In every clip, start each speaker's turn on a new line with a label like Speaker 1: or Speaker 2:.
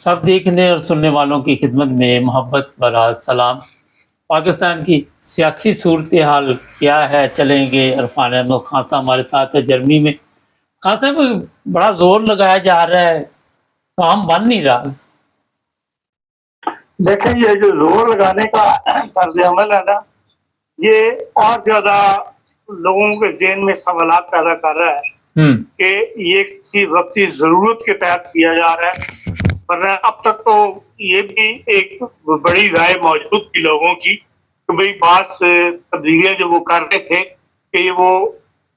Speaker 1: सब देखने और सुनने वालों की खिदमत में मोहब्बत भरा सलाम। पाकिस्तान की सियासी सूरत-ए-हाल क्या है? चलेंगे इरफान अहमद खान साहब हमारे साथ है जर्मनी में। खान साहब बड़ा ज़ोर लगाया जा रहा है, काम बन नहीं रहा।
Speaker 2: देखिए, ये जो ज़ोर लगाने का तर्ज़-ए-अमल है ना, ये और ज़्यादा लोगों के ज़हन में सवालात पैदा कर रहा है कि ये किसी वक़्ती ज़रूरत के तहत किया जा रहा है। वरना अब तक तो ये भी एक बड़ी राय मौजूद थी लोगों की कि भई बास तब्दीलियाँ जो वो कर रहे थे कि वो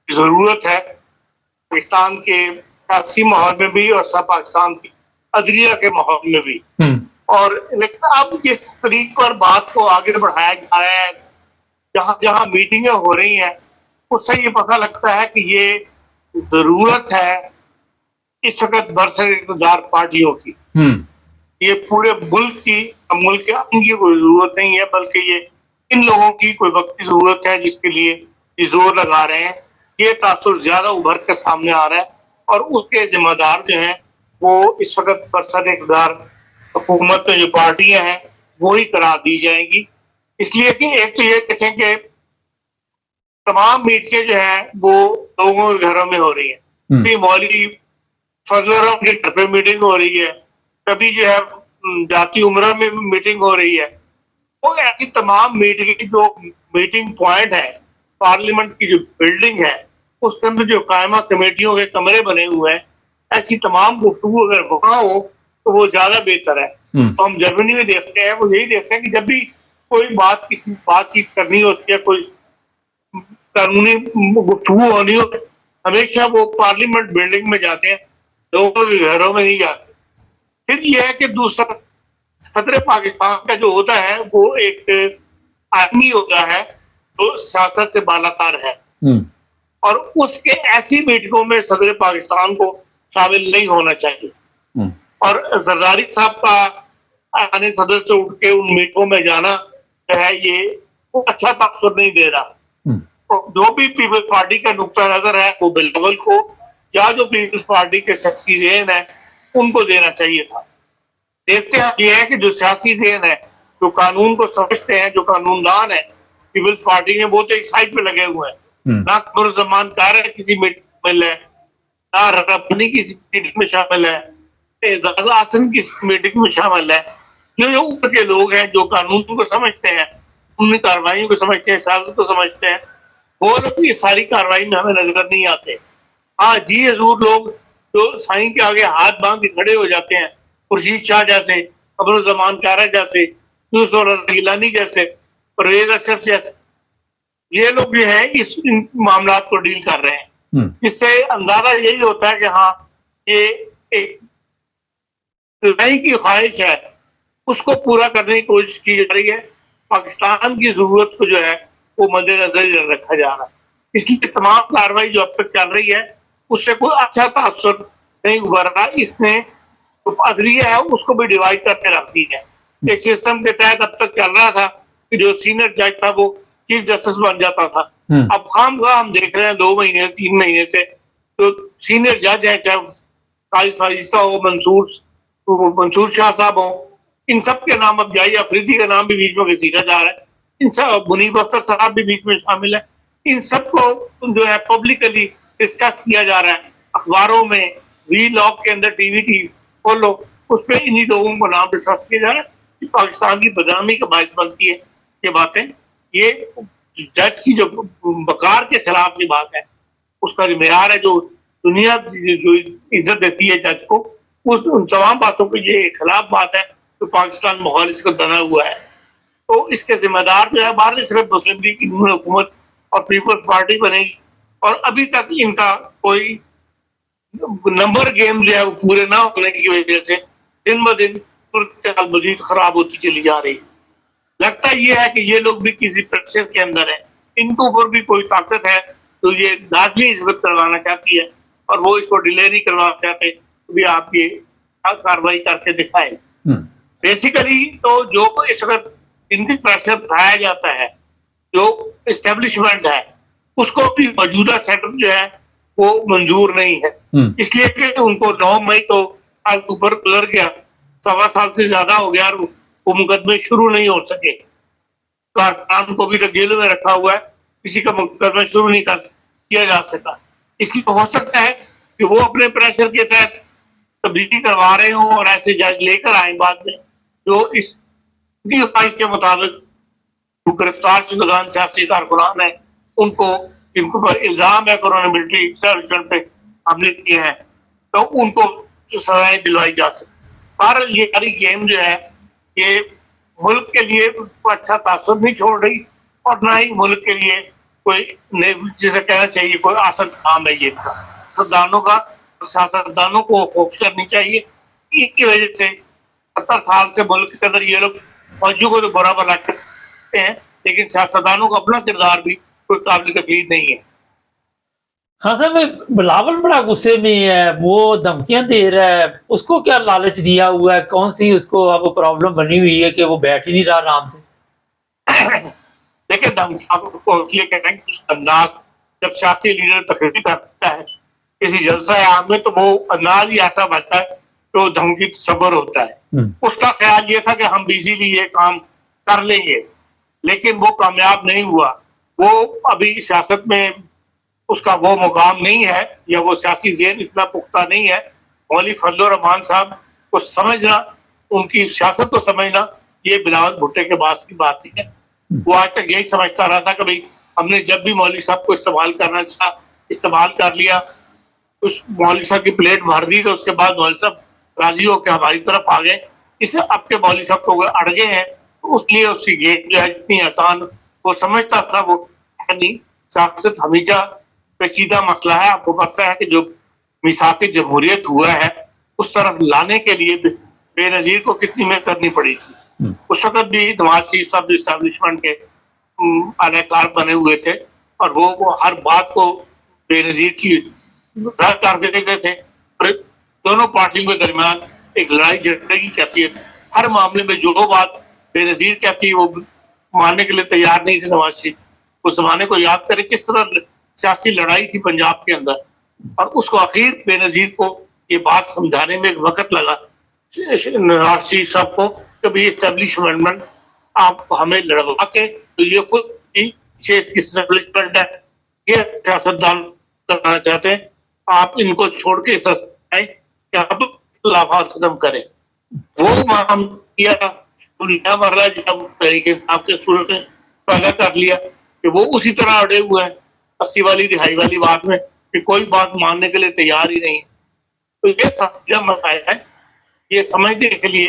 Speaker 2: ज़रूरत है पाकिस्तान के सियासी माहौल में भी और सब पाकिस्तान की अदलिया के माहौल में भी। और लेकिन अब जिस तरीके पर बात को आगे बढ़ाया जा रहा है, जहाँ-जहाँ मीटिंगें हो रही हैं, उससे ये पता लगता है कि ये ज़रूरत है इस वक़्त बरसर इक़्तिदार पार्टियों की। ये पूरे मुल्क के आम की कोई ज़रूरत नहीं है, बल्कि ये इन लोगों की कोई वक़्ती ज़रूरत है जिसके लिए ये ज़ोर लगा रहे हैं। ये तासुर ज़्यादा उभर के सामने आ रहा है और उसके ज़िम्मेदार जो हैं वो इस वक़्त बरसर इक़्तिदार हुकूमत में जो पार्टियाँ हैं वो ही करार दी जाएंगी। इसलिए कि एक तो ये देखें कि तमाम मीटिंगें जो हैं वो लोगों के घरों में हो रही हैं। कभी मौलवी फजल के घर पे मीटिंग हो रही है, कभी जो है जाती उम्रा में मीटिंग हो रही है। वो ऐसी तमाम मीटिंग पॉइंट है, पार्लियामेंट की जो बिल्डिंग है उसके अंदर जो कायमा कमेटियों के कमरे बने हुए हैं, ऐसी तमाम गुफ्तगू अगर वहाँ हो तो वो ज्यादा बेहतर है। तो हम जर्मनी में देखते हैं, वो यही देखते हैं कि जब भी कोई किसी बातचीत करनी होती है, कोई कानूनी गुफ्तगू होनी हो, हमेशा वो पार्लियामेंट बिल्डिंग में जाते हैं, लोगों के घरों में नहीं जाते। फिर यह है कि दूसरा सदर पाकिस्तान का जो होता है वो एक आदमी होता है जो सियासत से बालातर है और उसके ऐसी मीटिंगों में सदर पाकिस्तान को शामिल नहीं होना चाहिए। और जरदारी साहब का आने सदर से उठ के उन मीटिंगों में जाना जो है ये अच्छा तासुर नहीं दे रहा। तो जो भी पीपल्स पार्टी का नुक्ता नजर है वो बिलावल को या जो पीपल्स पार्टी के शख्सी ज़हन है उनको देना चाहिए था। देखते हैं ये है कि जो सियासी ज़हन है, जो कानून को समझते हैं, जो कानूनदान है पीपल्स पार्टी में, वो तो एक साइड पे लगे हुए हैं। ना कमरुज़्ज़मान कार किसी मीटिंग में है, ना रब्बानी किसी मीटिंग में शामिल है, एजाज आसन की मीटिंग में शामिल है। जो ऊपर के लोग हैं जो कानून को समझते हैं, उन कार्रवाइयों को समझते हैं, सियासत को समझते हैं, वो लोग ये सारी कार्रवाई में हमें नजर नहीं आते। हाँ जी हजूर लोग जो साईं के आगे हाथ बांध के खड़े हो जाते हैं, खुर्शीद शाह जैसे, कमरुज़्ज़मान कारा जैसे, यूसुफ गिलानी जैसे, परवेज अशरफ जैसे, ये लोग जो है इन मामला को डील कर रहे हैं। इससे अंदाजा यही होता है कि हाँ ये एक की ख्वाहिश है, उसको पूरा करने की कोशिश की जा रही है। पाकिस्तान की जरूरत को जो है वो मद्देनजर रखा जा रहा है। इसलिए तमाम कार्रवाई जो अब तक चल रही है उससे कोई अच्छा तासुर नहीं उभर रहा। इसने तो अदलिया है उसको भी डिवाइड करके रख दी है। एक सिस्टम के तहत अब तक चल रहा था कि जो सीनियर जज था वो चीफ जस्टिस बन जाता था। अब खामखा हम देख रहे हैं 2 महीने 3 महीने से तो सीनियर जज है, चाहे फारिसा हो, मंसूर शाह साहब हो, इन सब के नाम, अब जाहिर अफरीदी का नाम भी बीच में घसीटा जा रहा है, इन सब, मुनीब अख्तर साहब भी बीच में शामिल है। इन सबको जो है पब्लिकली डिस्कस किया जा रहा है, अखबारों में, वी लॉग के अंदर टीवी खोलो, उस पर इन्हीं लोगों को नाम डिस्कस किया जा रहा है कि पाकिस्तान की बदनामी का बायस बनती है ये बातें। ये जज की जो बकार के खिलाफ की बात है, उसका जो मेयार है, जो दुनिया जो इज्जत देती है जज को, उन तमाम बातों की ये खिलाफ बात है। तो पाकिस्तान माहौल इसको बना हुआ है, तो इसके जिम्मेदार जो है बाहर सिर्फ मुस्लिम लीग की हुकूमत और पीपल्स पार्टी बनेगी। और अभी तक इनका कोई नंबर गेम जो है वो पूरे ना होने की वजह से दिन ब दिन मजीद खराब होती चली जा रही है। लगता ये है कि ये लोग भी किसी प्रेशर के अंदर है, इनको ऊपर भी कोई ताकत है तो ये लाजमी इस वक्त करवाना चाहती है और वो इसको डिले नहीं करवाना चाहते, तो भी आप ये कार्रवाई करके दिखाएं। बेसिकली तो जो इस वक्त इनकी प्रेशर बताया जाता है, जो इस्टेब्लिशमेंट है, उसको भी मौजूदा सेटअप जो है वो मंजूर नहीं है। इसलिए कि उनको 9 मई को ऊपर गुजर गया सवा साल से ज्यादा हो गया और वो मुकदमे शुरू नहीं हो सके। कारखान को भी तो जेल में रखा हुआ है, किसी का मुकदमा शुरू नहीं किया जा सका। इसलिए हो सकता है कि वो अपने प्रेशर के तहत तब्दीली करवा रहे हों और ऐसे जज लेकर आए बाद में जो इस ख्वाहिश के मुताबिक गिरफ्तार शुदगान सियासी कारकुनान है, उनको जिनको पर इल्जाम है कि उन्होंने मिलिट्री एस्टेब्लिशमेंट पे हमले किए हैं, तो उनको सजाएं दिलवाई जा सके। पर ये सारी गेम जो है ये मुल्क के लिए अच्छा तासुर नहीं छोड़ रही और ना ही मुल्क के लिए कोई जिसे कहना चाहिए कोई आसान काम है ये सियासतदानों का। सियासतदानों को फोकस करनी चाहिए। इनकी वजह से 70 साल से मुल्क के अंदर ये लोग फौजियों को तो बुरा भला करते हैं, लेकिन सियासतदानों का अपना किरदार भी कोई काबिल तकलीफ नहीं है।
Speaker 1: हाँ साहब, बिलावल बड़ा गुस्से में है, वो धमकियां दे रहा है, उसको क्या लालच दिया हुआ है? कौन सी उसको अब प्रॉब्लम बनी हुई है कि वो बैठ ही नहीं रहा आराम से?
Speaker 2: देखिए, आपको ये कहना है कि उसका अंदाज जब सियासी लीडर तकरीर करता है किसी जलसा आम में, तो वो अंदाज ही ऐसा बनता है तो धमकी सबर होता है। उसका ख्याल ये था कि हम बिजली ये काम कर लेंगे, लेकिन वो कामयाब नहीं हुआ। वो अभी सियासत में उसका वो मुकाम नहीं है या वो सियासी ज़हन इतना पुख्ता नहीं है। मौलवी फजलुर रहमान साहब को समझना, उनकी सियासत को समझना, ये बिलावल भुट्टो के पास की बात नहीं है। वो आज तक यही समझता रहा था कि भाई हमने जब भी मौलवी साहब को इस्तेमाल करना चाहा, इस्तेमाल कर लिया, उस मौलवी साहब की प्लेट भर दी, तो उसके बाद मौलवी साहब राजी होकर हमारी तरफ आ गए। इससे अब के मौलवी साहब को अड़ गए हैं, तो उसलिए उसकी गेम जो है इतनी आसान वो समझता था वो नहीं। सियासत हमेशा पेचीदा मसला है। आपको पता है कि जो मिसाक जमहूरियत हुआ है उस तरफ लाने के लिए बेनजीर को कितनी मेहनत करनी पड़ी थी। उस वक्त भी नवाज शरीफ साहब इस्टेब्लिशमेंट के अहलकार बने हुए थे और वो हर बात को बेनजीर की रद्द कर देते थे। दोनों पार्टियों के दरमियान एक लड़ाई झगड़े की कैफियत, हर मामले में जो बात बेनजीर कहती वो मानने के लिए तैयार नहीं थे नवाज शरीफ। उस जमाने को याद करें किस तरह सियासी लड़ाई थी पंजाब के अंदर, और उसको आखिर बेनजीर को ये बात समझाने में एक वक्त लगा नवाज शरीफ साहब को कि भाई एस्टेब्लिशमेंट आप हमें लड़वा के, तो ये खुद ही एस्टेब्लिशमेंट है, ये सियासतदान करना चाहते हैं, आप इनको छोड़ के क्या खिलाफत खत्म करें। वो माम किया दुनिया मरला जब तरीके आपके सूरत ने पैदा कर लिया कि वो उसी तरह अड़े हुए हैं 80 वाली दिहाई वाली बात में कि कोई बात मानने के लिए तैयार ही नहीं है। तो ये समझा मसाया है, ये समझने के लिए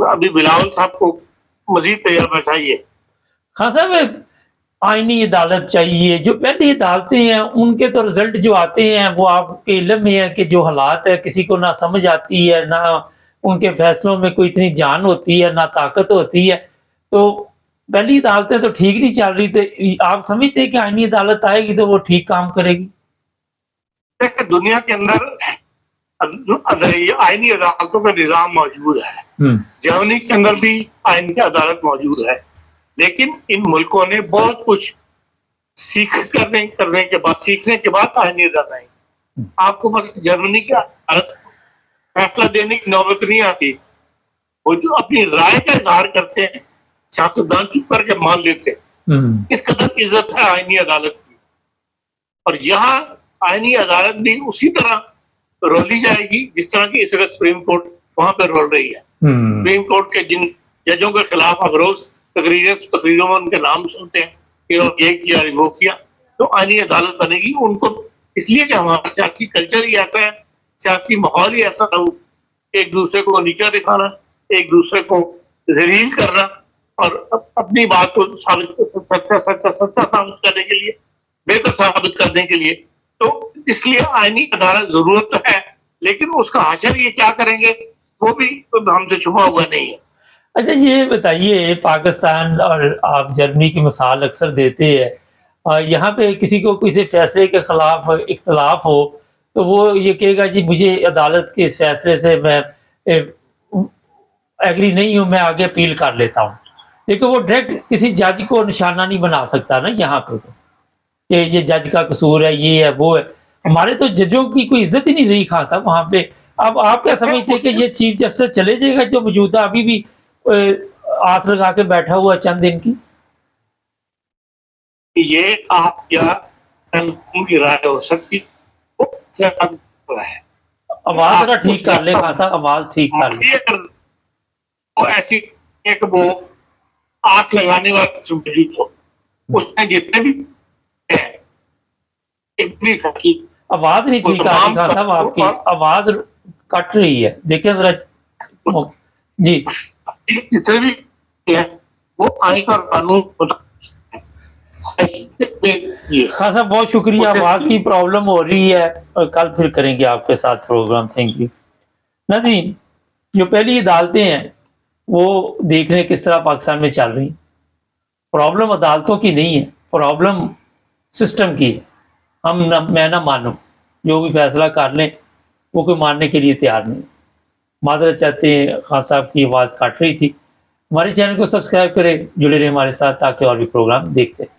Speaker 2: अभी बिलावल साहब को मजीद तैयार चाहिए।
Speaker 1: हाँ साहब, आईनी अदालत चाहिए। जो पहली अदालतें हैं उनके तो रिजल्ट जो आते हैं वो आपके इल्म में है कि जो हालात है किसी को ना समझ आती है, ना उनके फैसलों में कोई इतनी जान होती है, ना ताकत होती है। तो पहली अदालतें तो ठीक नहीं चल रही, तो आप समझते हैं कि आईनी अदालत आएगी तो वो ठीक काम करेगी?
Speaker 2: देखिए, दुनिया के अंदर आईनी अदालतों का निजाम मौजूद है। जर्मनी के अंदर भी आईनी अदालत मौजूद है, लेकिन इन मुल्कों ने बहुत कुछ करने के बाद सीखने के बाद आईनी अदालत आई। आपको मतलब जर्मनी की अदालत फैसला देने की नौबत नहीं आती। वो जो अपनी राय का इजहार करते हैं सियासतदान चुप करके मान लेते हैं। इस कदर इज्जत है आईनी अदालत की, और यहाँ आईनी अदालत भी उसी तरह रोली जाएगी जिस तरह की इस वक्त सुप्रीम कोर्ट वहां पर रोल रही है। सुप्रीम कोर्ट के जिन जजों के खिलाफ अब रोज तकरीरों में उनके नाम सुनते हैं कि ये किया वो किया, तो आईनी अदालत बनेगी उनको, इसलिए कि हमारा सियासी कल्चर ही ऐसा है, सियासी माहौल ही ऐसा है, एक दूसरे को नीचा दिखाना, एक दूसरे को जलील करना और अपनी बात को सच्चा साबित करने के लिए, बेहतर साबित करने के लिए। तो इसलिए आईनी अदालत जरूरत तो है, लेकिन उसका हासिल ये क्या करेंगे वो भी तो हमसे छुपा हुआ नहीं है।
Speaker 1: अच्छा, ये बताइए, पाकिस्तान और आप जर्मनी की मिसाल अक्सर देते हैं, और यहाँ पे किसी को किसी फैसले के खिलाफ इख्तलाफ हो तो वो ये कहेगा जी मुझे अदालत के इस फैसले से मैं एग्री नहीं हूँ, मैं आगे अपील कर लेता हूँ। लेकिन वो डायरेक्ट किसी जज को निशाना नहीं बना सकता ना यहाँ पे, तो कि ये जज का कसूर है, ये है वो है। हमारे तो जजों की कोई इज्जत ही नहीं रही खान साहब वहाँ पे। अब आप क्या समझते हैं कि ये चीफ जस्टिस चले जाएगा जो मौजूदा अभी भी आस लगा के बैठा हुआ चंद दिन की?
Speaker 2: ये आप क्या की राय हो सकती है।
Speaker 1: आवाज जरा ठीक कर ले खान साहब, आवाज ठीक कर ले।
Speaker 2: तो ऐसी एक वो आस लगाने वाला मौजूद हो, उसमें जितने भी
Speaker 1: आवाज नहीं ठीक आ रही खान साहब, आपकी आवाज कट रही है, देखिए जरा जी।
Speaker 2: जितने भी है वो आयकर कानून
Speaker 1: खान साहब बहुत शुक्रिया, आवाज की प्रॉब्लम हो रही है, और कल फिर करेंगे आपके साथ प्रोग्राम। Thank you. नाज़रीन, जो पहली अदालतें हैं वो देख रहे हैं किस तरह पाकिस्तान में चल रही। प्रॉब्लम अदालतों की नहीं है, प्रॉब्लम सिस्टम की है। मैं ना मानूं, जो भी फैसला कर लें वो कोई मानने के लिए तैयार नहीं। माजरत चाहते हैं, खान साहब की आवाज़ कट रही थी। हमारे चैनल को सब्सक्राइब करें, जुड़े रहे हमारे साथ ताकि और भी प्रोग्राम देखते रहें।